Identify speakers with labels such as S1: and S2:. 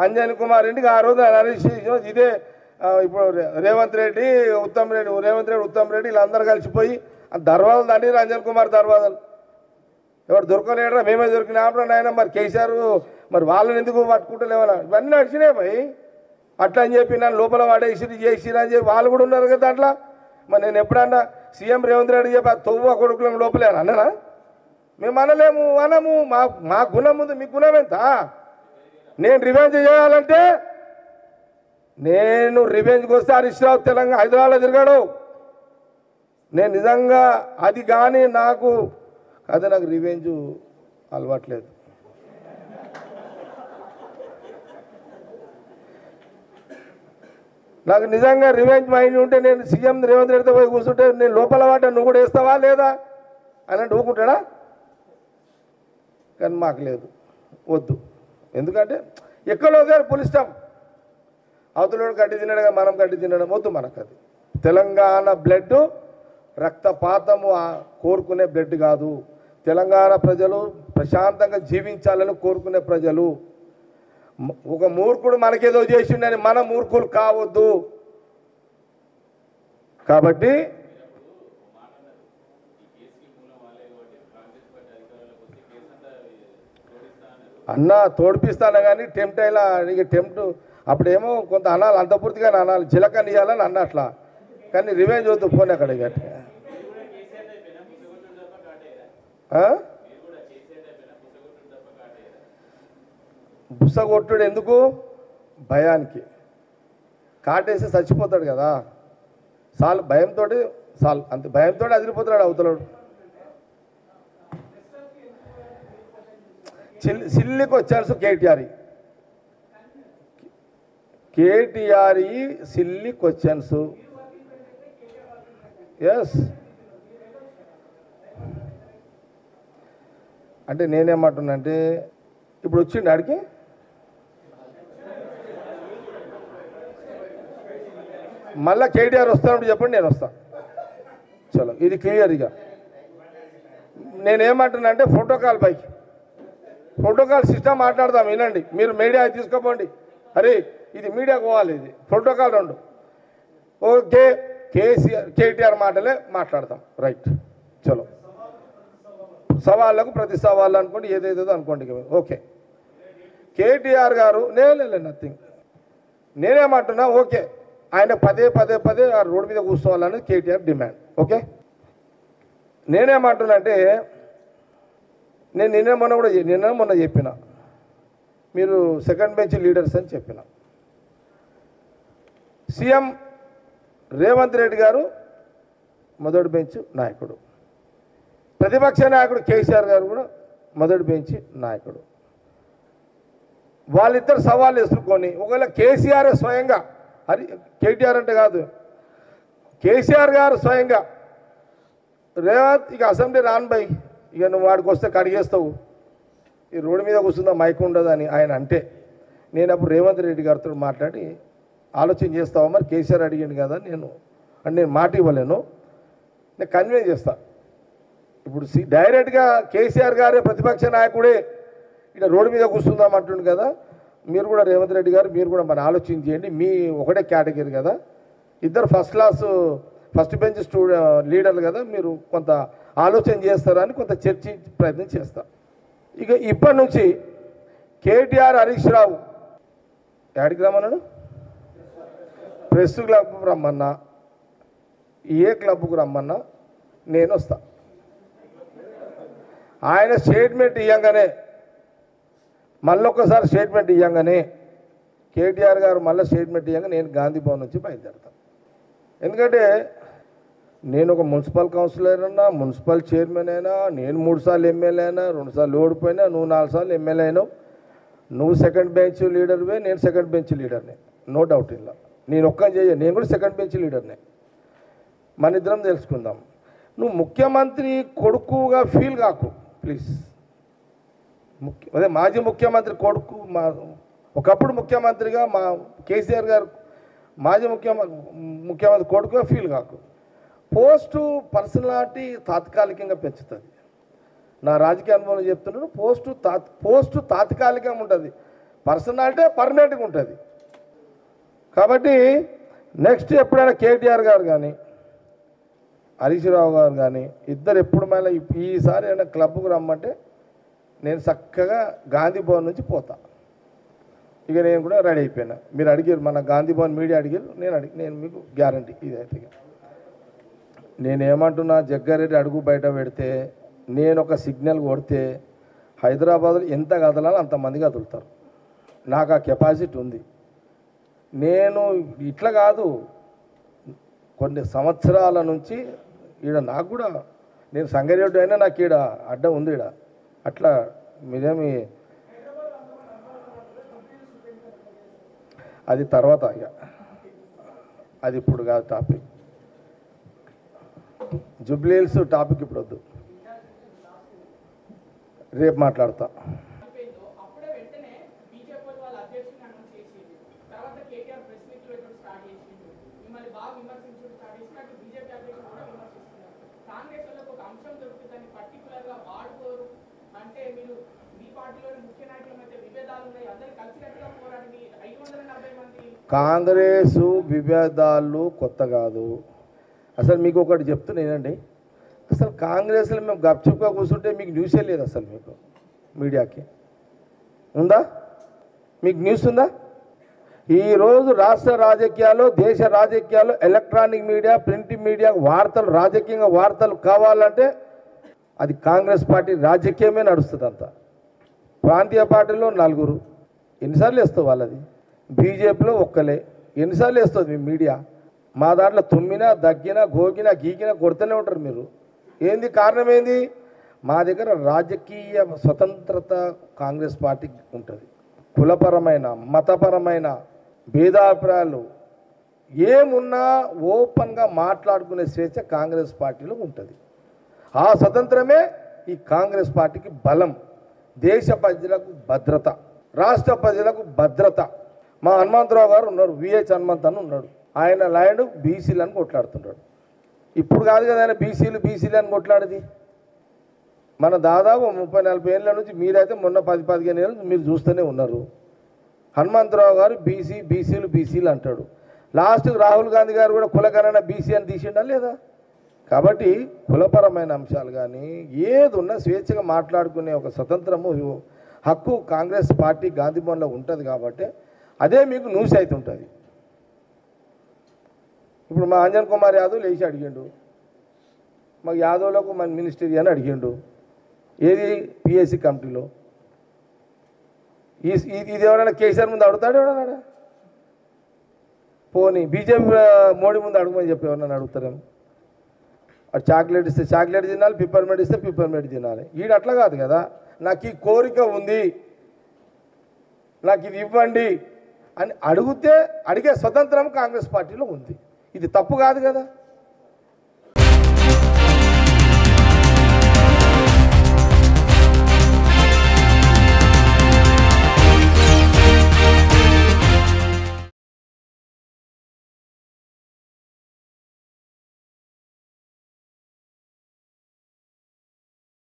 S1: అంజన్ కుమార్ రెడ్డికి ఆ రోజు అరెస్ట్ చేసిన ఇదే ఇప్పుడు రేవంత్ రెడ్డి ఉత్తమ్ రెడ్డి వీళ్ళందరూ కలిసిపోయి దర్వాజలు దండి అంజన్ కుమార్ దర్వాజలు ఎవరు దొరకలేడరా మేమే దొరికినప్పుడు నాయన మరి కేసీఆర్ మరి వాళ్ళని ఎందుకు పట్టుకుంటలేమన్నా ఇవన్నీ నడిచినాయి భయ్ అట్లా అని చెప్పి నన్ను లోపల చేసిరా అని చెప్పి వాళ్ళు కూడా ఉన్నారు కదా దాంట్లో మరి నేను ఎప్పుడన్నా సీఎం రేవంత్ రెడ్డి చెప్పి ఆ తొవ్వ కొడుకులను లోపలే అన్ననా మేము అనలేము అనము మా గుణం ఉంది మీ గుణం ఎంత నేను రివెంజ్ చేయాలంటే నేను రివెంజ్కి వస్తే హరీష్ రావు తెలంగాణ హైదరాబాద్లో తిరిగాడు నేను నిజంగా అది కానీ నాకు రివెంజ్ అలవాట్లేదు నాకు నిజంగా రివెంజ్ మైండ్ ఉంటే నేను సీఎం రేవంత్ రెడ్డితో పోయి కూర్చుంటే నేను లోపల వాట నువ్వు కూడా వేస్తావా లేదా అని ఊకుంటాడా కానీ మాకు లేదు వద్దు ఎందుకంటే ఎక్కడో గారు పులిస్తాం అవతలోడు గడ్డి తినడం మనం గడ్డి తినడం వద్దు మనకు అది తెలంగాణ బ్లడ్ రక్తపాతము కోరుకునే బ్లడ్ కాదు తెలంగాణ ప్రజలు ప్రశాంతంగా జీవించాలని కోరుకునే ప్రజలు ఒక మూర్ఖుడు మనకేదో చేసిండని మన మూర్ఖులు కావద్దు కాబట్టి అన్న తోడిపిస్తాను కానీ టెంప్ట్ అయినా ఇక టెంప్ట్ అప్పుడేమో కొంత అనాలి అంత పూర్తిగానే అనాలి చిలకని ఇవ్వాలని అన్న అట్లా కానీ రివెంజ్ వద్దు ఫోన్ అక్కడ గట్టి బుసగొట్టుడు ఎందుకు భయానికి కాటేసి చచ్చిపోతాడు కదా సాల్ భయంతో అంతే భయంతో అదిరిపోతాడు అవతలడు silly questions KTR silly questions yes అంటే నేనేమంటున్నానంటే ఇప్పుడు వచ్చిండు ఆడికి మళ్ళీ కేటీఆర్ వస్తానప్పుడు చెప్పండి నేను వస్తాను చలో ఇది క్లియర్ ఇక నేనేమంటున్నా అంటే ప్రోటోకాల్ సిస్టమ్ మాట్లాడదాం వినండి మీరు మీడియా తీసుకోపోండి అరే ఇది మీడియాకు పోవాలి ఇది ప్రోటోకాల్ 2 ఓకే కేటీఆర్ మాటలే మాట్లాడతాం రైట్ చలో సవాళ్ళకు ప్రతి సవాళ్ళు అనుకోండి ఏదేదో అనుకోండి ఓకే కేటీఆర్ గారు నథింగ్ నేనేమంటున్నా ఓకే ఆయన పదే ఆ రోడ్డు మీద కూర్చోవాలని కేటీఆర్ డిమాండ్ ఓకే నేనేమంటున్నా అంటే నేను నిన్న మొన్న చెప్పిన మీరు సెకండ్ బెంచ్ లీడర్స్ అని చెప్పిన సీఎం రేవంత్ రెడ్డి గారు మొదటి బెంచ్ నాయకుడు ప్రతిపక్ష నాయకుడు కేసీఆర్ గారు కూడా మొదటి బెంచ్ నాయకుడు వాళ్ళిద్దరు సవాళ్ళు ఎదుర్కొని ఒకవేళ కేసీఆర్ స్వయంగా అది కేటీఆర్ అంటే కాదు కేసీఆర్ గారు స్వయంగా రేవంత్ ఇక అసెంబ్లీ రాను ఇక నువ్వు వాడికి వస్తే కడిగేస్తావు ఈ రోడ్డు మీద కూర్చుందా మైక్ ఉండదు అని ఆయన అంటే నేను అప్పుడు రేవంత్ రెడ్డి గారితో మాట్లాడి ఆలోచన చేస్తావా మరి కేసీఆర్ అడిగాను కదా నేను మాట ఇవ్వలేను నేను కన్విన్స్ చేస్తా ఇప్పుడు డైరెక్ట్గా కేసీఆర్ గారే ప్రతిపక్ష నాయకుడే ఇక్కడ రోడ్డు మీద కూర్చుందాం అంటుండు కదా మీరు కూడా రేవంత్ రెడ్డి గారు మీరు కూడా మన ఆలోచన చేయండి మీ ఒకటే కేటగిరీ కదా ఇద్దరు ఫస్ట్ బెంచ్ లీడర్లు కదా మీరు కొంత ఆలోచన చేస్తారని కొంత చర్చి ప్రయత్నం చేస్తా ఇక ఇప్పటి నుంచి కేటీఆర్ హరీష్ రావు ఎక్కడికి రమ్మన్నాడు ప్రెస్ క్లబ్కు రమ్మన్నా ఏ క్లబ్కు రమ్మన్నా నేను వస్తా ఆయన స్టేట్మెంట్ ఇవ్వగానే మళ్ళొక్కసారి స్టేట్మెంట్ ఇవ్వగానే కేటీఆర్ గారు మళ్ళీ స్టేట్మెంట్ ఇవ్వగా నేను గాంధీ భవన్ నుంచి బయలుదేరుతాను ఎందుకంటే నేను ఒక మున్సిపల్ కౌన్సిలర్ అయినా మున్సిపల్ చైర్మన్ అయినా నేను 3 సార్లు ఎమ్మెల్యే అయినా 2 సార్లు ఓడిపోయినా నువ్వు 4 సార్లు ఎమ్మెల్యే అయినావు నువ్వు సెకండ్ బెంచ్ లీడర్వే నేను సెకండ్ బెంచ్ లీడర్నే నో డౌట్ ఇలా నేను నేను కూడా సెకండ్ బెంచ్ లీడర్నే మన ఇద్దరం తెలుసుకుందాం నువ్వు ముఖ్యమంత్రి కొడుకుగా ఫీల్ కాకు ప్లీజ్ అదే మాజీ ముఖ్యమంత్రి కొడుకు ఒకప్పుడు ముఖ్యమంత్రిగా మా కేసీఆర్ గారు మాజీ ముఖ్యమంత్రి కొడుకుగా ఫీల్ కాకు పోస్టు పర్సనాలిటీ తాత్కాలికంగా పెంచుతుంది నా రాజకీయ అనుభవం చెప్తున్నాను పోస్టు తాత్కాలికంగా ఉంటుంది పర్సనాలిటీ పర్మనెంట్గా ఉంటుంది. కాబట్టి నెక్స్ట్ ఎప్పుడైనా కేటీఆర్ గారు కానీ హరీష్ రావు గారు కానీ ఇద్దరు ఎప్పుడు మళ్ళీ ఈసారి ఏమైనా క్లబ్కు రమ్మంటే నేను చక్కగా గాంధీ భవన్ నుంచి పోతా. ఇక నేను కూడా రెడీ అయిపోయినా. మీరు అడిగారు, మన గాంధీ భవన్ మీడియా అడిగారు, నేను మీకు గ్యారంటీ ఇదైతే. నేనేమంటున్నా, జగ్గారెడ్డి అడుగు బయట పెడితే నేను ఒక సిగ్నల్ కొడితే హైదరాబాద్లో ఎంత కదలాలో అంతమంది కదులుతారు. నాకు ఆ కెపాసిటీ ఉంది. నేను ఇట్లా కాదు, కొన్ని సంవత్సరాల నుంచి ఈడ నాకు కూడా, నేను సంగారెడ్డి అయినా నాకు ఈడ అడ్డం ఉంది ఈడ. అట్లా మీరేమి అది తర్వాత ఇక అది ఇప్పుడు కాదు టాపిక్. జూబ్లీహిల్స్ టాపిక్ ఇప్పుడు వద్దు, రేపు మాట్లాడతా. కాంగ్రెసు విభేదాలు కొత్త కాదు. అసలు మీకు ఒకటి చెప్తున్నానండి, అసలు కాంగ్రెస్లో మేము గప్చుప్గా కూర్చుంటే మీకు న్యూసే లేదు. అసలు మీకు మీడియాకి ఉందా? మీకు న్యూస్ ఉందా? ఈరోజు రాష్ట్ర రాజకీయాలు, దేశ రాజకీయాలు, ఎలక్ట్రానిక్ మీడియా, ప్రింట్ మీడియా వార్తలు, రాజకీయంగా వార్తలు కావాలంటే అది కాంగ్రెస్ పార్టీ రాజకీయమే నడుస్తుంది. అంతా ప్రాంతీయ పార్టీలో 4, ఎన్నిసార్లు వేస్తావు వాళ్ళది, బీజేపీలో ఒక్కలే, ఎన్నిసార్లు వేస్తుంది మీ మీడియా? మా దాంట్లో తుమ్మినా, దగ్గినా, గోకినా, గీకినా కొడుతూనే ఉంటారు మీరు. ఏంది కారణం? ఏంది? మా దగ్గర రాజకీయ స్వతంత్రత కాంగ్రెస్ పార్టీకి ఉంటుంది. కులపరమైన, మతపరమైన భేదాభిప్రాయాలు ఏమున్నా ఓపెన్గా మాట్లాడుకునే స్వేచ్ఛ కాంగ్రెస్ పార్టీలో ఉంటుంది. ఆ స్వతంత్రమే ఈ కాంగ్రెస్ పార్టీకి బలం. దేశ ప్రజలకు భద్రత, రాష్ట్ర ప్రజలకు భద్రత. మా హనుమంతరావు గారు ఉన్నారు, విహెచ్ హనుమంత్ అని ఉన్నాడు. ఆయన ల్యాండ్ బీసీలు అని కొట్లాడుతుంటాడు. ఇప్పుడు కాదు కదా ఆయన బీసీలు అని కొట్లాడేది. మన దాదాపు 30-40 ఏళ్ళ నుంచి, మీరైతే మొన్న 10-15 ఏళ్ళ నుంచి మీరు చూస్తూనే ఉన్నారు. హనుమంతరావు గారు బీసీలు అంటాడు. లాస్ట్కి రాహుల్ గాంధీ గారు కూడా కులగణన బీసీ అని తీసిండా లేదా? కాబట్టి కులపరమైన అంశాలు కానీ ఏది ఉన్నా స్వేచ్ఛగా మాట్లాడుకునే ఒక స్వతంత్రము, హక్కు కాంగ్రెస్ పార్టీ గాంధీ భవన్లో ఉంటుంది. కాబట్టి అదే మీకు న్యూస్ అవుతుంటుంది. ఇప్పుడు మా అంజన్ కుమార్ యాదవ్ లేచి అడిగిండు, మాకు యాదవ్లకు మన మినిస్ట్రీ అని అడిగిండు. ఏది? పిఎస్సి కమిటీలో. ఇది ఎవరైనా కేసీఆర్ ముందు అడుగుతాడు? ఎవడన్నాడా? పోనీ బీజేపీ మోడీ ముందు అడుగుమని చెప్పి ఎవరన్నా అడుగుతారేమో. అటు చాక్లెట్ ఇస్తే చాక్లెట్ తినాలి, పిప్పర్మెంట్ ఇస్తే పిప్పర్మెంట్ తినాలి. ఈడు అట్లా కాదు కదా, నాకు ఈ కోరిక ఉంది, నాకు ఇది ఇవ్వండి అని అడిగే స్వతంత్రం కాంగ్రెస్ పార్టీలో ఉంది. ఇది తప్పు కాదు కదా.